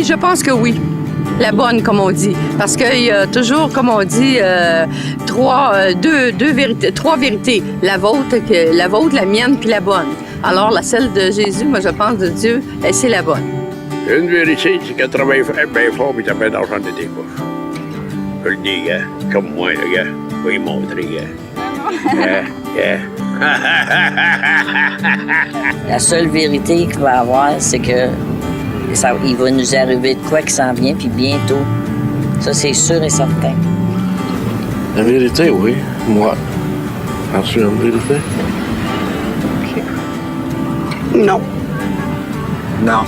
je pense que oui. La bonne, comme on dit. Parce qu'il y a toujours, comme on dit, trois vérités. La vôtre, la mienne, puis la bonne. Alors, celle de Jésus, moi, je pense de Dieu, c'est la bonne. Une vérité, c'est qu'elle travaille bien fort et t'as bien d'argent de tes poches. Je le dis, gars. Comme moi, le gars. Je vais y montrer, gars. La seule vérité qu'il va avoir, c'est que il va nous arriver de quoi qui s'en vient, puis bientôt. Ça, c'est sûr et certain. La vérité, oui. Moi. As-tu une vérité? Okay. Non. Non.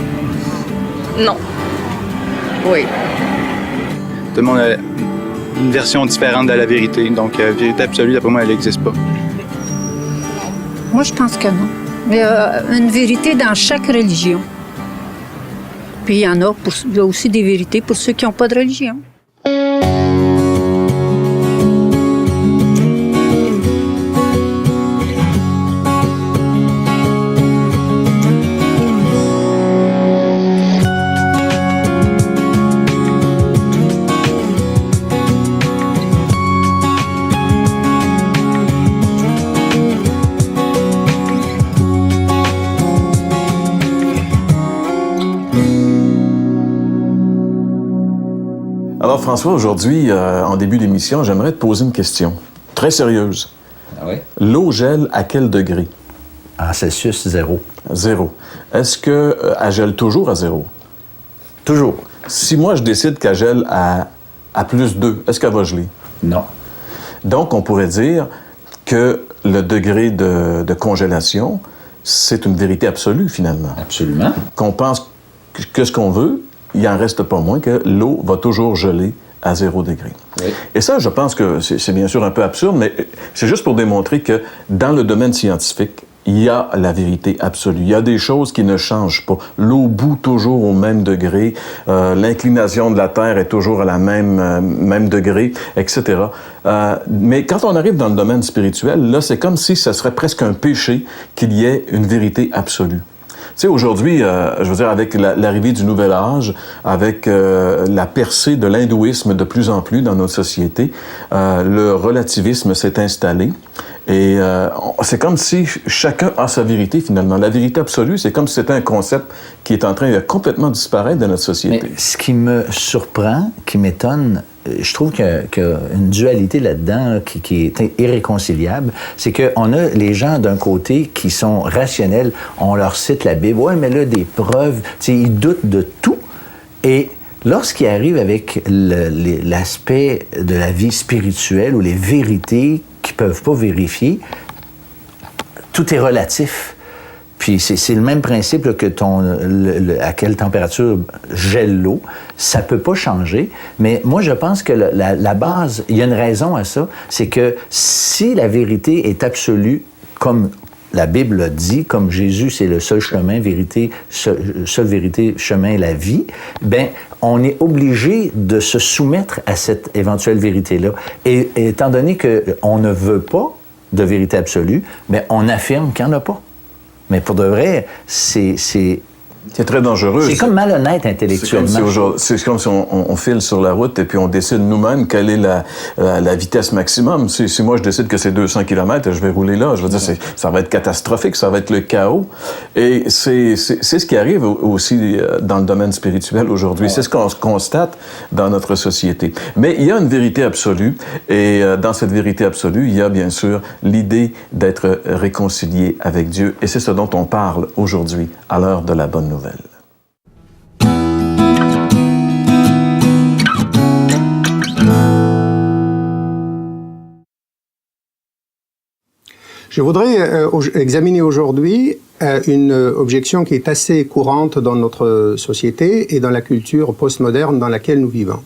Non. Oui. Tout le monde a une version différente de la vérité. Donc, vérité absolue, d'après moi, elle n'existe pas. Moi, je pense que non. Il y a une vérité dans chaque religion. Puis il y a aussi des vérités pour ceux qui n'ont pas de religion. Alors François, aujourd'hui, en début d'émission, j'aimerais te poser une question très sérieuse. Ah oui? L'eau gèle à quel degré? En Celsius, 0. 0. Est-ce qu'elle gèle toujours à 0? Toujours. Si moi, je décide qu'elle gèle à plus 2, est-ce qu'elle va geler? Non. Donc, on pourrait dire que le degré de congélation, c'est une vérité absolue, finalement. Absolument. Qu'on pense que ce qu'on veut, il n'en reste pas moins que l'eau va toujours geler à 0 degré. Oui. Et ça, je pense que c'est bien sûr un peu absurde, mais c'est juste pour démontrer que dans le domaine scientifique, il y a la vérité absolue. Il y a des choses qui ne changent pas. L'eau bout toujours au même degré, l'inclination de la Terre est toujours à la même degré, etc. Mais quand on arrive dans le domaine spirituel, là, c'est comme si ce serait presque un péché qu'il y ait une vérité absolue. Tu sais, aujourd'hui, je veux dire, avec l'arrivée du Nouvel Âge, avec la percée de l'hindouisme de plus en plus dans notre société, le relativisme s'est installé. Et c'est comme si chacun a sa vérité, finalement. La vérité absolue, c'est comme si c'était un concept qui est en train de complètement disparaître de notre société. Mais ce qui me surprend, qui m'étonne, je trouve qu'il y a une dualité là-dedans qui est irréconciliable. C'est qu'on a les gens d'un côté qui sont rationnels, on leur cite la Bible, ouais, mais là, des preuves, ils doutent de tout. Et lorsqu'ils arrivent avec l'aspect de la vie spirituelle ou les vérités qu'ils ne peuvent pas vérifier, tout est relatif. Puis c'est le même principe là, que à quelle température gèle l'eau. Ça peut pas changer. Mais moi, je pense que la base, il y a une raison à ça, c'est que si la vérité est absolue, comme la Bible le dit, comme Jésus, c'est le seul chemin, vérité, seule vérité, chemin, la vie, bien, on est obligé de se soumettre à cette éventuelle vérité-là. Et étant donné qu'on ne veut pas de vérité absolue, bien, on affirme qu'il n'y en a pas. Mais pour de vrai, c'est très dangereux. C'est comme malhonnête intellectuellement. C'est comme si on file sur la route et puis on décide nous-mêmes quelle est la vitesse maximum. Si moi je décide que c'est 200 km, je vais rouler là. Je veux dire, ça va être catastrophique, ça va être le chaos. Et c'est ce qui arrive aussi dans le domaine spirituel aujourd'hui. Ouais. C'est ce qu'on constate dans notre société. Mais il y a une vérité absolue et dans cette vérité absolue, il y a bien sûr l'idée d'être réconcilié avec Dieu. Et c'est ce dont on parle aujourd'hui à l'heure de la bonne nouvelle. Je voudrais examiner aujourd'hui une objection qui est assez courante dans notre société et dans la culture postmoderne dans laquelle nous vivons.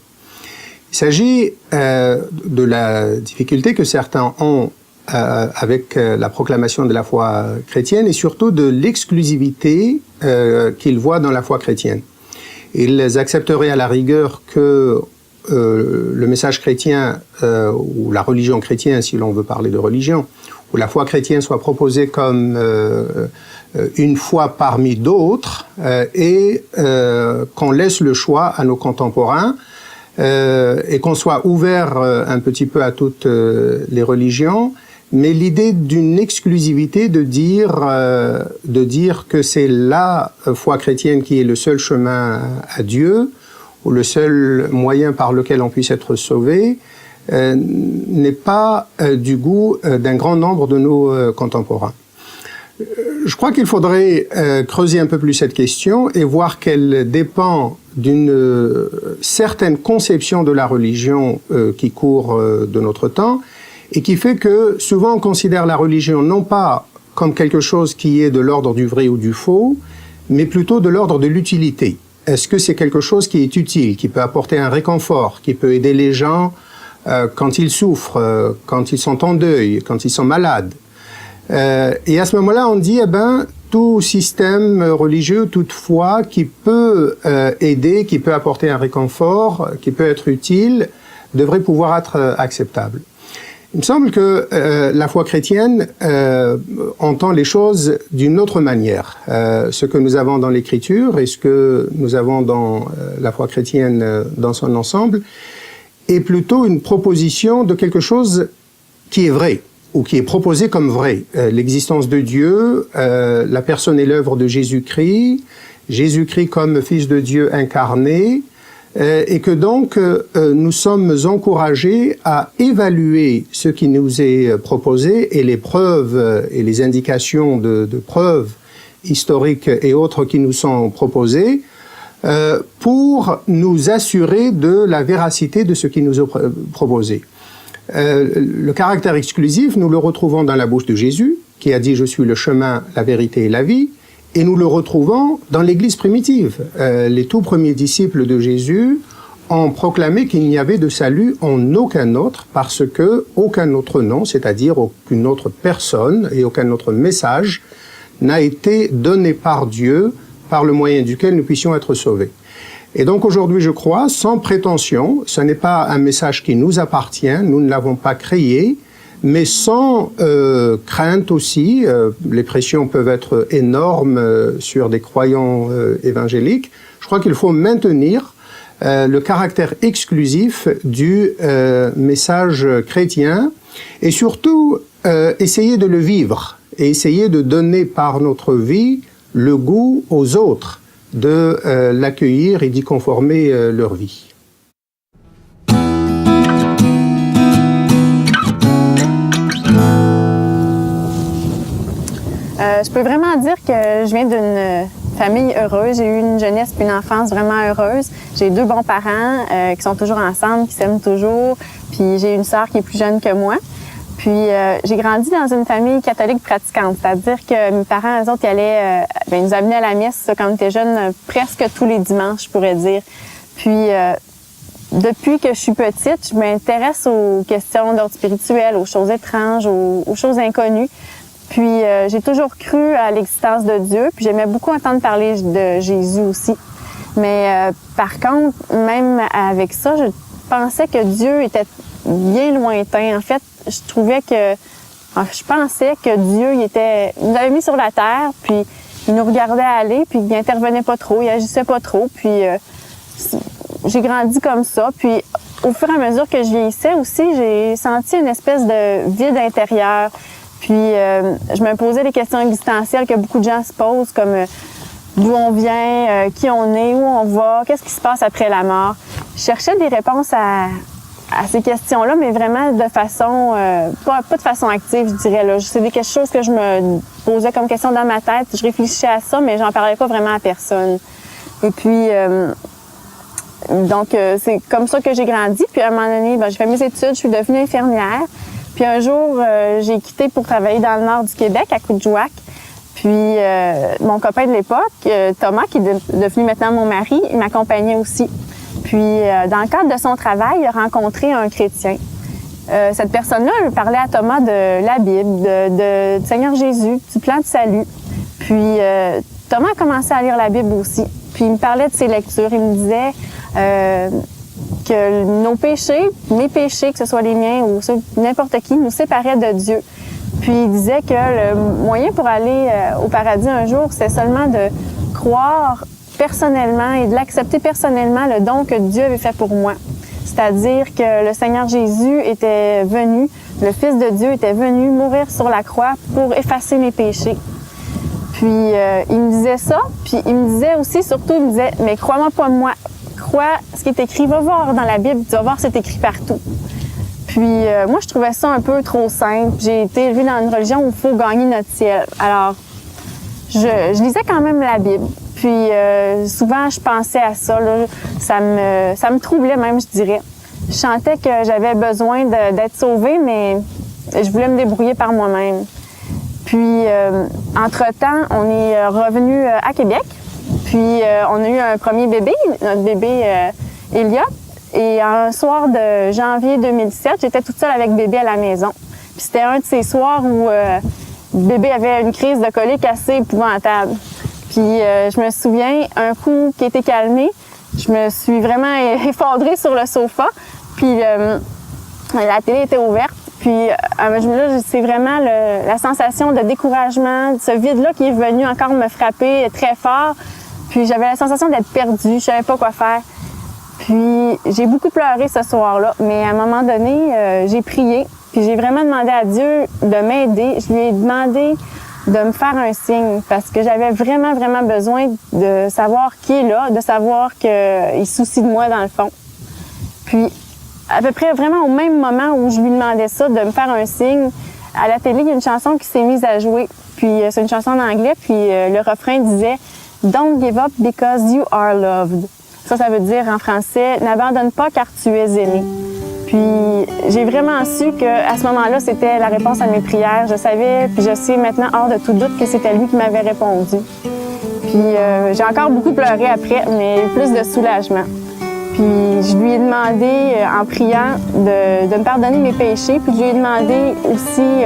Il s'agit de la difficulté que certains ont avec la proclamation de la foi chrétienne et surtout de l'exclusivité qu'ils voient dans la foi chrétienne. Ils accepteraient à la rigueur que le message chrétien ou la religion chrétienne, si l'on veut parler de religion, ou la foi chrétienne soit proposée comme une foi parmi d'autres et qu'on laisse le choix à nos contemporains et qu'on soit ouvert un petit peu à toutes les religions, mais l'idée d'une exclusivité de dire que c'est la foi chrétienne qui est le seul chemin à Dieu ou le seul moyen par lequel on puisse être sauvé n'est pas du goût d'un grand nombre de nos contemporains. Je crois qu'il faudrait creuser un peu plus cette question et voir qu'elle dépend d'une certaine conception de la religion qui court de notre temps et qui fait que souvent on considère la religion non pas comme quelque chose qui est de l'ordre du vrai ou du faux, mais plutôt de l'ordre de l'utilité. Est-ce que c'est quelque chose qui est utile, qui peut apporter un réconfort, qui peut aider les gens quand ils souffrent, quand ils sont en deuil, quand ils sont malades? Et à ce moment-là, on dit, tout système religieux, toute foi qui peut aider, qui peut apporter un réconfort, qui peut être utile, devrait pouvoir être acceptable. Il me semble que la foi chrétienne entend les choses d'une autre manière. Ce que nous avons dans l'Écriture et ce que nous avons dans la foi chrétienne dans son ensemble est plutôt une proposition de quelque chose qui est vrai, ou qui est proposé comme vrai. L'existence de Dieu, la personne et l'œuvre de Jésus-Christ, Jésus-Christ comme Fils de Dieu incarné, et que donc nous sommes encouragés à évaluer ce qui nous est proposé et les preuves et les indications de preuves historiques et autres qui nous sont proposées pour nous assurer de la véracité de ce qui nous est proposé. Le caractère exclusif, nous le retrouvons dans la bouche de Jésus, qui a dit « Je suis le chemin, la vérité et la vie », et nous le retrouvons dans l'Église primitive. Les tout premiers disciples de Jésus ont proclamé qu'il n'y avait de salut en aucun autre, parce que aucun autre nom, c'est-à-dire aucune autre personne et aucun autre message n'a été donné par Dieu, par le moyen duquel nous puissions être sauvés. Et donc aujourd'hui, je crois, sans prétention, ce n'est pas un message qui nous appartient, nous ne l'avons pas créé, mais sans crainte aussi. Les pressions peuvent être énormes sur des croyants évangéliques. Je crois qu'il faut maintenir le caractère exclusif du message chrétien et surtout essayer de le vivre et essayer de donner par notre vie le goût aux autres de l'accueillir et d'y conformer leur vie. Je peux vraiment dire que je viens d'une famille heureuse. J'ai eu une jeunesse et une enfance vraiment heureuse. J'ai 2 bons parents qui sont toujours ensemble, qui s'aiment toujours. Puis j'ai une sœur qui est plus jeune que moi. Puis j'ai grandi dans une famille catholique pratiquante, c'est-à-dire que mes parents, eux autres, ils allaient, ils nous amenaient à la messe quand on était jeunes, presque tous les dimanches, je pourrais dire. Puis depuis que je suis petite, je m'intéresse aux questions d'ordre spirituel, aux choses étranges, aux choses inconnues. Puis j'ai toujours cru à l'existence de Dieu, puis j'aimais beaucoup entendre parler de Jésus aussi. Mais par contre, même avec ça, je pensais que Dieu était bien lointain. En fait, je pensais que Dieu il nous avait mis sur la terre, puis il nous regardait aller, puis il n'intervenait pas trop, il agissait pas trop. Puis j'ai grandi comme ça. Puis au fur et à mesure que je vieillissais aussi, j'ai senti une espèce de vide intérieur. Puis je me posais des questions existentielles que beaucoup de gens se posent, comme d'où on vient, qui on est, où on va, qu'est-ce qui se passe après la mort. Je cherchais des réponses à ces questions-là, mais vraiment de façon, pas de façon active, je dirais. Là. C'est quelque chose que je me posais comme question dans ma tête. Je réfléchissais à ça, mais j'en parlais pas vraiment à personne. Et puis, donc, c'est comme ça que j'ai grandi. Puis à un moment donné, j'ai fait mes études, je suis devenue infirmière. Puis un jour, j'ai quitté pour travailler dans le nord du Québec, à Coudjouac. Puis mon copain de l'époque, Thomas, qui est devenu maintenant mon mari, il m'accompagnait aussi. Puis dans le cadre de son travail, il a rencontré un chrétien. Cette personne-là, elle parlait à Thomas de la Bible, du Seigneur Jésus, du plan de salut. Puis Thomas a commencé à lire la Bible aussi. Puis il me parlait de ses lectures. Il me disait que nos péchés, mes péchés, que ce soit les miens ou ceux n'importe qui, nous séparaient de Dieu. Puis il disait que le moyen pour aller au paradis un jour, c'est seulement de croire personnellement et de l'accepter personnellement le don que Dieu avait fait pour moi. C'est-à-dire que le Seigneur Jésus était venu, le Fils de Dieu était venu mourir sur la croix pour effacer mes péchés. Puis il me disait ça, puis il me disait aussi, surtout, il me disait, mais crois-moi pas moi, crois ce qui est écrit, va voir dans la Bible, tu vas voir c'est écrit partout. Puis moi, je trouvais ça un peu trop simple. J'ai été élevée dans une religion où il faut gagner notre ciel. Alors, je lisais quand même la Bible. Puis souvent, je pensais à ça. Là. Ça me troublait même, je dirais. Je sentais que j'avais besoin d'être sauvée, mais je voulais me débrouiller par moi-même. Puis, entre-temps, on est revenu à Québec. Puis, on a eu un premier bébé, notre bébé Elliot. Et un soir de janvier 2017, j'étais toute seule avec bébé à la maison. Puis, c'était un de ces soirs où bébé avait une crise de colique assez épouvantable. Puis je me souviens, un coup qui était calmé, je me suis vraiment effondrée sur le sofa. Puis la télé était ouverte. Puis là, c'est vraiment la sensation de découragement, ce vide-là qui est venu encore me frapper très fort. Puis j'avais la sensation d'être perdue, je savais pas quoi faire. Puis j'ai beaucoup pleuré ce soir-là, mais à un moment donné, j'ai prié. Puis j'ai vraiment demandé à Dieu de m'aider. Je lui ai demandé de me faire un signe parce que j'avais vraiment, vraiment besoin de savoir qui est là, de savoir qu'il se soucie de moi dans le fond. Puis, à peu près vraiment au même moment où je lui demandais ça, de me faire un signe, à la télé, il y a une chanson qui s'est mise à jouer. Puis, c'est une chanson en anglais, puis le refrain disait « Don't give up because you are loved ». Ça veut dire en français « N'abandonne pas car tu es aimé ». Puis j'ai vraiment su qu'à ce moment-là, c'était la réponse à mes prières. Je savais, puis je sais maintenant hors de tout doute que c'était lui qui m'avait répondu. Puis j'ai encore beaucoup pleuré après, mais plus de soulagement. Puis je lui ai demandé, en priant, de me pardonner mes péchés. Puis je lui ai demandé aussi,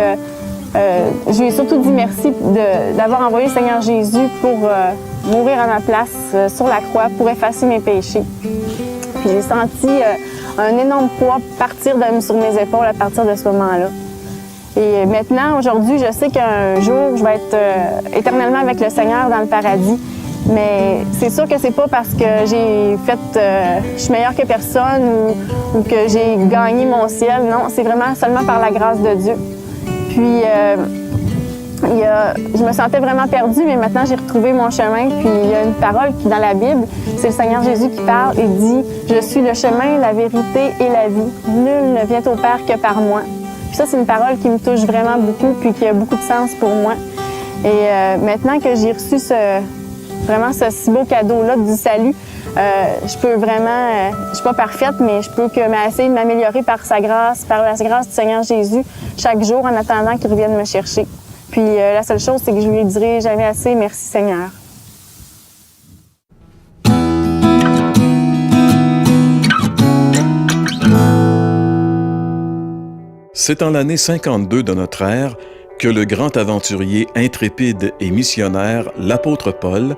je lui ai surtout dit merci d'avoir envoyé le Seigneur Jésus pour mourir à ma place sur la croix, pour effacer mes péchés. Puis j'ai senti un énorme poids partir sur mes épaules à partir de ce moment-là. Et maintenant, aujourd'hui, je sais qu'un jour, je vais être éternellement avec le Seigneur dans le paradis. Mais c'est sûr que c'est pas parce que j'ai je suis meilleure que personne ou que j'ai gagné mon ciel. Non, c'est vraiment seulement par la grâce de Dieu. Puis, je me sentais vraiment perdue, mais maintenant j'ai retrouvé mon chemin. Puis il y a une parole qui, dans la Bible, c'est le Seigneur Jésus qui parle et dit « Je suis le chemin, la vérité et la vie. Nul ne vient au Père que par moi. » Puis ça, c'est une parole qui me touche vraiment beaucoup puis qui a beaucoup de sens pour moi. Et maintenant que j'ai reçu vraiment ce si beau cadeau-là du salut, je peux vraiment, je suis pas parfaite, mais je peux essayer de m'améliorer par sa grâce, par la grâce du Seigneur Jésus, chaque jour en attendant qu'il revienne me chercher. Puis la seule chose, c'est que je lui dirai jamais assez « Merci Seigneur ». C'est en l'année 52 de notre ère que le grand aventurier intrépide et missionnaire, l'apôtre Paul,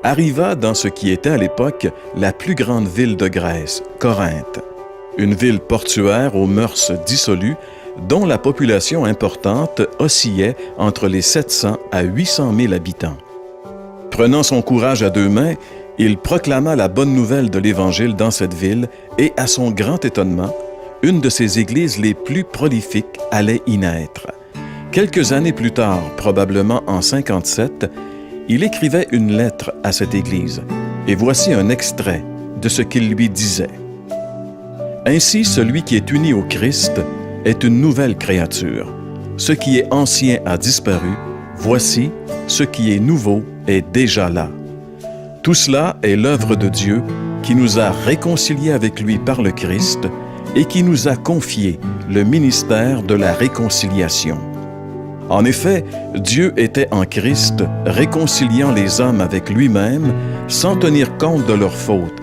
arriva dans ce qui était à l'époque la plus grande ville de Grèce, Corinthe. Une ville portuaire aux mœurs dissolues, dont la population importante oscillait entre les 700 à 800 000 habitants. Prenant son courage à deux mains, il proclama la bonne nouvelle de l'Évangile dans cette ville et, à son grand étonnement, une de ses églises les plus prolifiques allait y naître. Quelques années plus tard, probablement en 57, il écrivait une lettre à cette église, et voici un extrait de ce qu'il lui disait. « Ainsi, celui qui est uni au Christ est une nouvelle créature. Ce qui est ancien a disparu, voici, ce qui est nouveau est déjà là. Tout cela est l'œuvre de Dieu qui nous a réconciliés avec lui par le Christ et qui nous a confié le ministère de la réconciliation. En effet, Dieu était en Christ, réconciliant les hommes avec lui-même sans tenir compte de leurs fautes,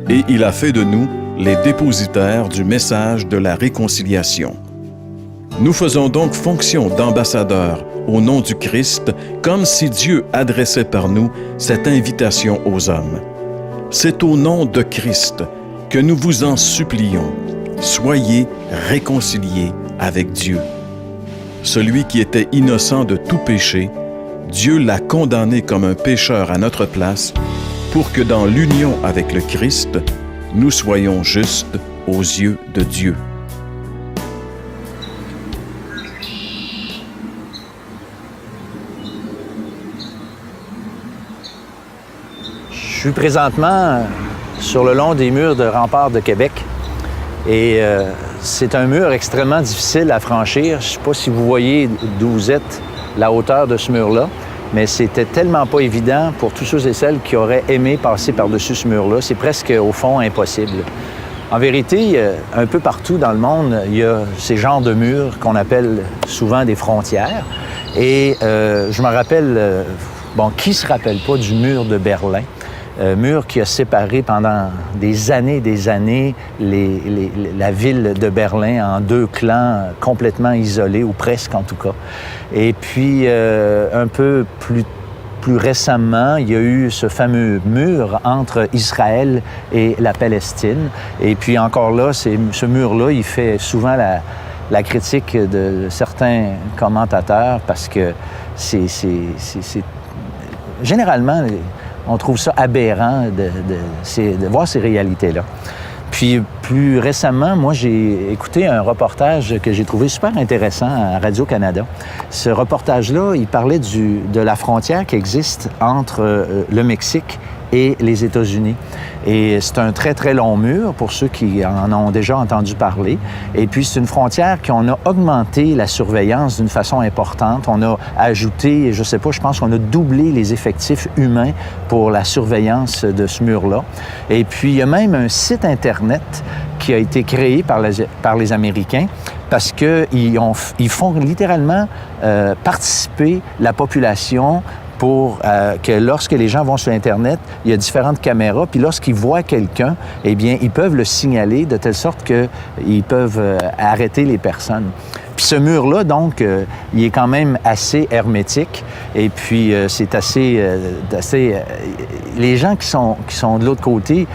et il a fait de nous les dépositaires du message de la réconciliation. Nous faisons donc fonction d'ambassadeurs au nom du Christ, comme si Dieu adressait par nous cette invitation aux hommes. C'est au nom de Christ que nous vous en supplions. Soyez réconciliés avec Dieu. celui qui était innocent de tout péché, Dieu l'a condamné comme un pécheur à notre place, pour que dans l'union avec le Christ, nous soyons justes aux yeux de Dieu. Je suis présentement sur le long des murs de Rempart de Québec et c'est un mur extrêmement difficile à franchir. Je ne sais pas si vous voyez d'où vous êtes, la hauteur de ce mur-là, mais c'était tellement pas évident pour tous ceux et celles qui auraient aimé passer par-dessus ce mur-là. C'est presque, au fond, impossible. En vérité, un peu partout dans le monde, il y a ces genres de murs qu'on appelle souvent des frontières. Et je me rappelle, qui se rappelle pas du mur de Berlin? Mur qui a séparé pendant des années la ville de Berlin en deux clans complètement isolés, ou presque en tout cas. Et puis, un peu plus récemment, il y a eu ce fameux mur entre Israël et la Palestine. Et puis encore là, ce mur-là, il fait souvent la critique de certains commentateurs parce que c'est généralement... On trouve ça aberrant de voir ces réalités-là. Puis, plus récemment, moi, j'ai écouté un reportage que j'ai trouvé super intéressant à Radio-Canada. Ce reportage-là, il parlait de la frontière qui existe entre le Mexique et les États-Unis. Et c'est un très, très long mur, pour ceux qui en ont déjà entendu parler. Et puis, c'est une frontière qu'on a augmenté la surveillance d'une façon importante. On a ajouté, je sais pas, je pense qu'on a doublé les effectifs humains pour la surveillance de ce mur-là. Et puis, il y a même un site Internet qui a été créé par les Américains parce qu'ils font littéralement participer la population pour que lorsque les gens vont sur Internet, il y a différentes caméras, puis lorsqu'ils voient quelqu'un, eh bien, ils peuvent le signaler de telle sorte qu'ils peuvent arrêter les personnes. Puis ce mur-là, donc, il est quand même assez hermétique, et puis c'est assez les gens qui sont de l'autre côté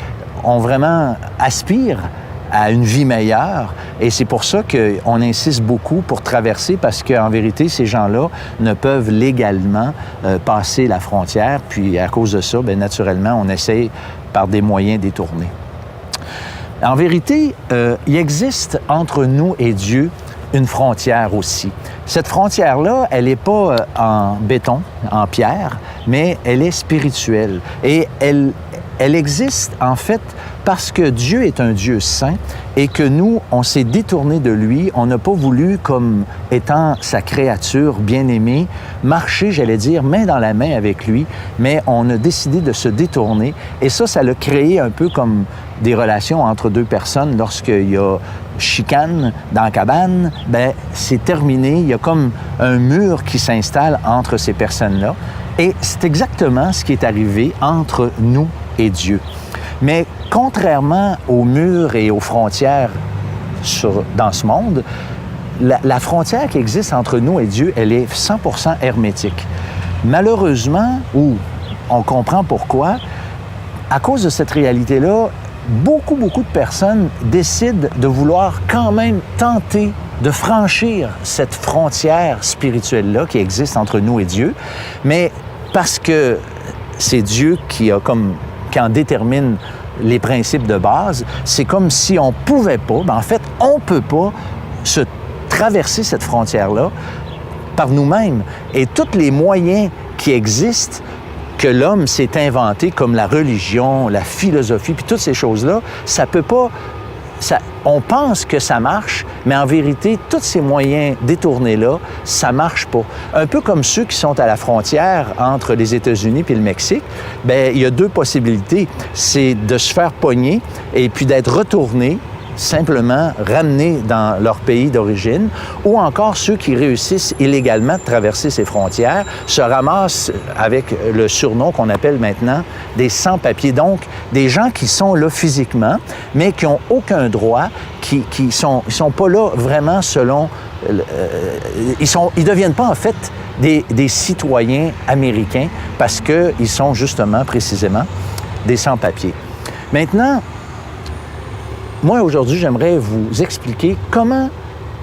aspirent à une vie meilleure. Et c'est pour ça qu'on insiste beaucoup pour traverser, parce qu'en vérité, ces gens-là ne peuvent légalement passer la frontière. Puis à cause de ça, bien, naturellement, on essaye par des moyens détournés. En vérité, il existe entre nous et Dieu une frontière aussi. Cette frontière-là, elle n'est pas en béton, en pierre, mais elle est spirituelle. Et elle existe, en fait, parce que Dieu est un Dieu saint et que nous, on s'est détourné de lui. On n'a pas voulu, comme étant sa créature bien-aimée, marcher, j'allais dire, main dans la main avec lui, mais on a décidé de se détourner. Et ça l'a créé un peu comme des relations entre deux personnes. Lorsqu'il y a chicane dans la cabane, bien, c'est terminé. Il y a comme un mur qui s'installe entre ces personnes-là. Et c'est exactement ce qui est arrivé entre nous et Dieu. Mais contrairement aux murs et aux frontières dans ce monde, la frontière qui existe entre nous et Dieu, elle est 100% hermétique. Malheureusement, ou on comprend pourquoi, à cause de cette réalité-là, beaucoup de personnes décident de vouloir quand même tenter de franchir cette frontière spirituelle-là qui existe entre nous et Dieu, mais parce que c'est Dieu qui en détermine les principes de base, c'est comme si on pouvait pas, en fait, on peut pas se traverser cette frontière-là par nous-mêmes. Et tous les moyens qui existent, que l'homme s'est inventé, comme la religion, la philosophie, puis toutes ces choses-là, ça peut pas... on pense que ça marche, mais en vérité, tous ces moyens détournés-là, ça marche pas. Un peu comme ceux qui sont à la frontière entre les États-Unis et le Mexique, bien, il y a deux possibilités. C'est de se faire pogner et puis d'être retourné, simplement ramenés dans leur pays d'origine, ou encore ceux qui réussissent illégalement de traverser ces frontières se ramassent avec le surnom qu'on appelle maintenant des sans-papiers. Donc, des gens qui sont là physiquement, mais qui n'ont aucun droit, qui sont pas là vraiment selon... ils deviennent pas, en fait, des citoyens américains parce qu'ils sont justement, précisément, des sans-papiers. Maintenant, moi, aujourd'hui, j'aimerais vous expliquer comment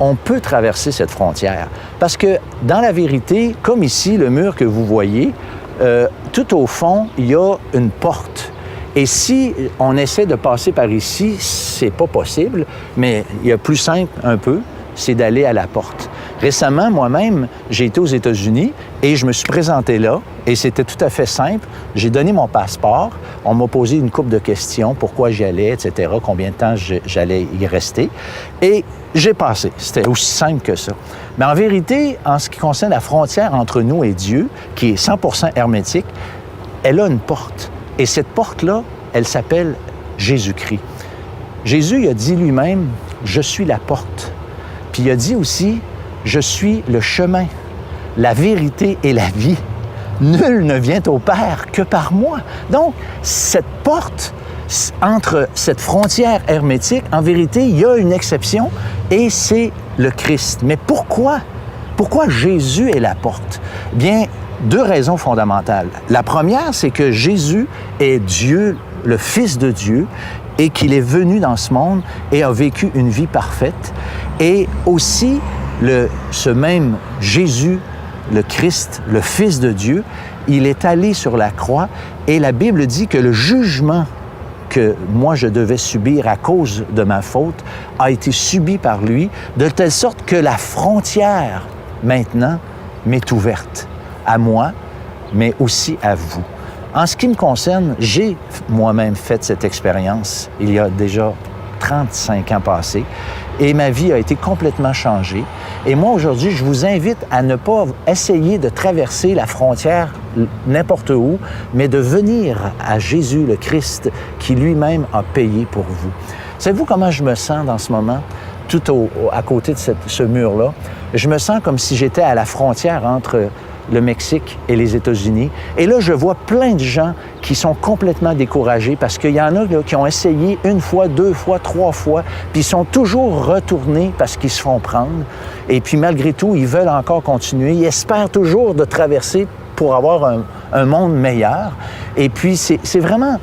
on peut traverser cette frontière. Parce que dans la vérité, comme ici, le mur que vous voyez, tout au fond, il y a une porte. Et si on essaie de passer par ici, c'est pas possible, mais il y a plus simple un peu, c'est d'aller à la porte. Récemment, moi-même, j'ai été aux États-Unis et je me suis présenté là et c'était tout à fait simple. J'ai donné mon passeport, on m'a posé une couple de questions, pourquoi j'y allais, etc., combien de temps j'allais y rester et j'ai passé. C'était aussi simple que ça. Mais en vérité, en ce qui concerne la frontière entre nous et Dieu, qui est 100% hermétique, elle a une porte. Et cette porte-là, elle s'appelle Jésus-Christ. Jésus, il a dit lui-même, « Je suis la porte ». Puis il a dit aussi, « Je suis le chemin, la vérité et la vie. Nul ne vient au Père que par moi. » Donc, cette porte, entre cette frontière hermétique, en vérité, il y a une exception et c'est le Christ. Mais pourquoi? Pourquoi Jésus est la porte? Bien, deux raisons fondamentales. La première, c'est que Jésus est Dieu, le Fils de Dieu, et qu'il est venu dans ce monde et a vécu une vie parfaite. Et aussi, ce même Jésus, le Christ, le Fils de Dieu, il est allé sur la croix et la Bible dit que le jugement que moi je devais subir à cause de ma faute a été subi par lui, de telle sorte que la frontière, maintenant, m'est ouverte à moi, mais aussi à vous. En ce qui me concerne, j'ai moi-même fait cette expérience il y a déjà 35 ans passés et ma vie a été complètement changée. Et moi, aujourd'hui, je vous invite à ne pas essayer de traverser la frontière n'importe où, mais de venir à Jésus, le Christ, qui lui-même a payé pour vous. Savez-vous comment je me sens dans ce moment, à côté de ce mur-là? Je me sens comme si j'étais à la frontière entre le Mexique et les États-Unis. Et là, je vois plein de gens qui sont complètement découragés parce qu'il y en a là, qui ont essayé une fois, deux fois, trois fois, puis ils sont toujours retournés parce qu'ils se font prendre. Et puis malgré tout, ils veulent encore continuer. Ils espèrent toujours de traverser pour avoir un monde meilleur. Et puis c'est vraiment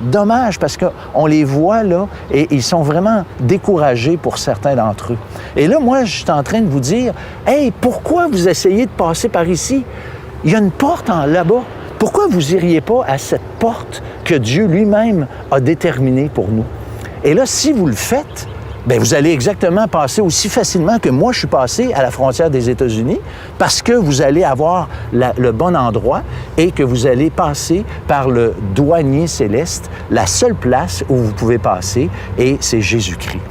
dommage parce qu'on les voit là et ils sont vraiment découragés pour certains d'entre eux. Et là, moi, je suis en train de vous dire, « Hey, pourquoi vous essayez de passer par ici? Il y a une porte là-bas. Pourquoi vous n'iriez pas à cette porte que Dieu lui-même a déterminée pour nous? » Et là, si vous le faites, bien, vous allez exactement passer aussi facilement que moi, je suis passé à la frontière des États-Unis parce que vous allez avoir le bon endroit et que vous allez passer par le douanier céleste, la seule place où vous pouvez passer, et c'est Jésus-Christ.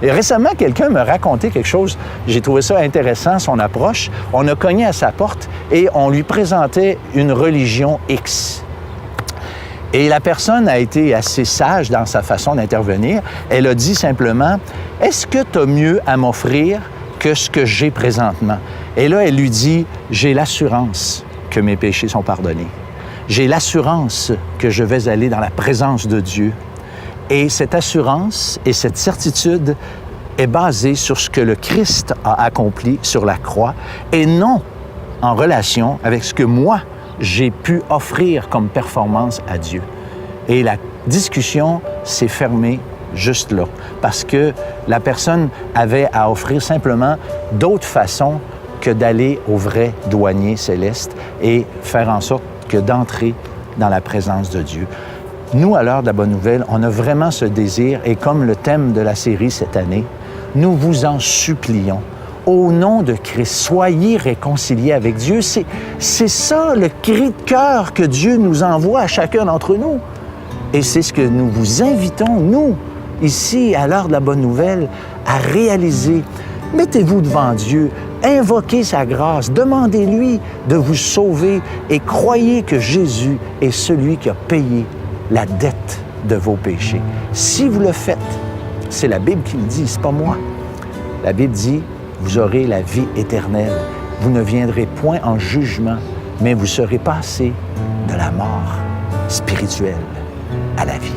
Et récemment, quelqu'un me racontait quelque chose, j'ai trouvé ça intéressant, son approche. On a cogné à sa porte et on lui présentait une religion X. Et la personne a été assez sage dans sa façon d'intervenir. Elle a dit simplement, « Est-ce que tu as mieux à m'offrir que ce que j'ai présentement? » Et là, elle lui dit, « J'ai l'assurance que mes péchés sont pardonnés. J'ai l'assurance que je vais aller dans la présence de Dieu. » Et cette assurance et cette certitude est basée sur ce que le Christ a accompli sur la croix et non en relation avec ce que moi, j'ai pu offrir comme performance à Dieu. Et la discussion s'est fermée juste là, parce que la personne avait à offrir simplement d'autres façons que d'aller au vrai douanier céleste et faire en sorte que d'entrer dans la présence de Dieu. Nous, à l'heure de la bonne nouvelle, on a vraiment ce désir, et comme le thème de la série cette année, nous vous en supplions. Au nom de Christ, soyez réconciliés avec Dieu. C'est ça le cri de cœur que Dieu nous envoie à chacun d'entre nous. Et c'est ce que nous vous invitons, nous, ici, à l'heure de la bonne nouvelle, à réaliser. Mettez-vous devant Dieu, invoquez sa grâce, demandez-lui de vous sauver et croyez que Jésus est celui qui a payé la dette de vos péchés. Si vous le faites, c'est la Bible qui le dit, c'est pas moi. La Bible dit, vous aurez la vie éternelle. Vous ne viendrez point en jugement, mais vous serez passés de la mort spirituelle à la vie.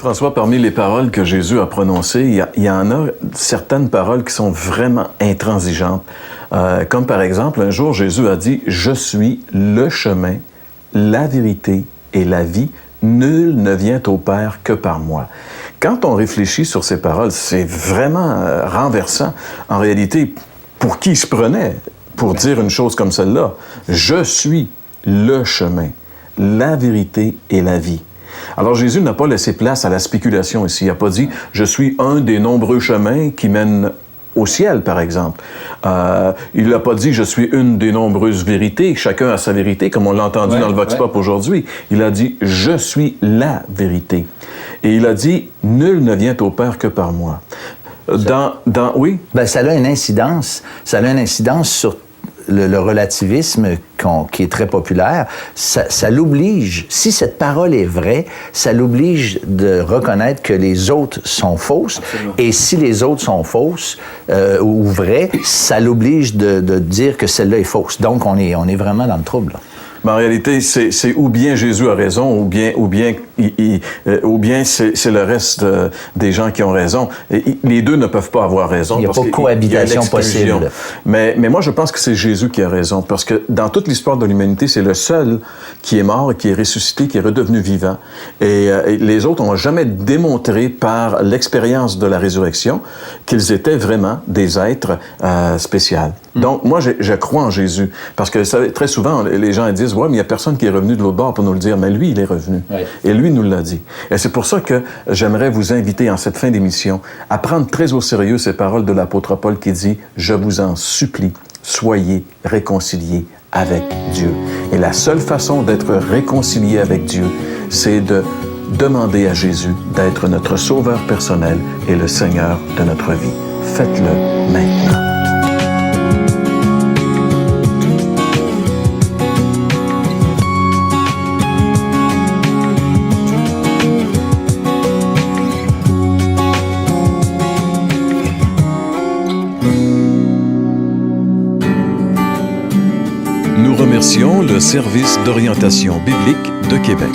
François, parmi les paroles que Jésus a prononcées, il y en a certaines paroles qui sont vraiment intransigeantes. Comme par exemple, un jour, Jésus a dit « Je suis le chemin, la vérité et la vie. Nul ne vient au Père que par moi. » Quand on réfléchit sur ces paroles, c'est vraiment renversant. En réalité, pour qui il se prenait pour dire une chose comme celle-là? « Je suis le chemin, la vérité et la vie. » Alors Jésus n'a pas laissé place à la spéculation ici. Il n'a pas dit « Je suis un des nombreux chemins qui mènent au ciel, par exemple. » Il n'a pas dit « Je suis une des nombreuses vérités, chacun a sa vérité », comme on l'a entendu dans le Vox Pop aujourd'hui. Il a dit « Je suis la vérité ». Et il a dit « Nul ne vient au Père que par moi ». Oui? Ben, ça a une incidence. Ça a une incidence sur le relativisme qui est très populaire. Ça l'oblige, si cette parole est vraie, ça l'oblige de reconnaître que les autres sont fausses. Absolument. Et si les autres sont fausses ou vraies, ça l'oblige de dire que celle-là est fausse. Donc, on est vraiment dans le trouble, là. Mais en réalité, c'est ou bien Jésus a raison, ou bien c'est le reste des gens qui ont raison. Les deux ne peuvent pas avoir raison. Il n'y a pas de cohabitation possible. Mais moi, je pense que c'est Jésus qui a raison, parce que dans toute l'histoire de l'humanité, c'est le seul qui est mort, qui est ressuscité, qui est redevenu vivant. Et les autres n'ont jamais démontré par l'expérience de la résurrection qu'ils étaient vraiment des êtres spéciaux. Donc, moi, je crois en Jésus, parce que très souvent, les gens disent « Ouais, mais il n'y a personne qui est revenu de l'autre bord pour nous le dire. » Mais lui, il est revenu. Oui. Et lui nous l'a dit. Et c'est pour ça que j'aimerais vous inviter, en cette fin d'émission, à prendre très au sérieux ces paroles de l'apôtre Paul qui dit « Je vous en supplie, soyez réconciliés avec Dieu. » Et la seule façon d'être réconcilié avec Dieu, c'est de demander à Jésus d'être notre sauveur personnel et le Seigneur de notre vie. Faites-le maintenant. Nous remercions le Service d'orientation biblique de Québec.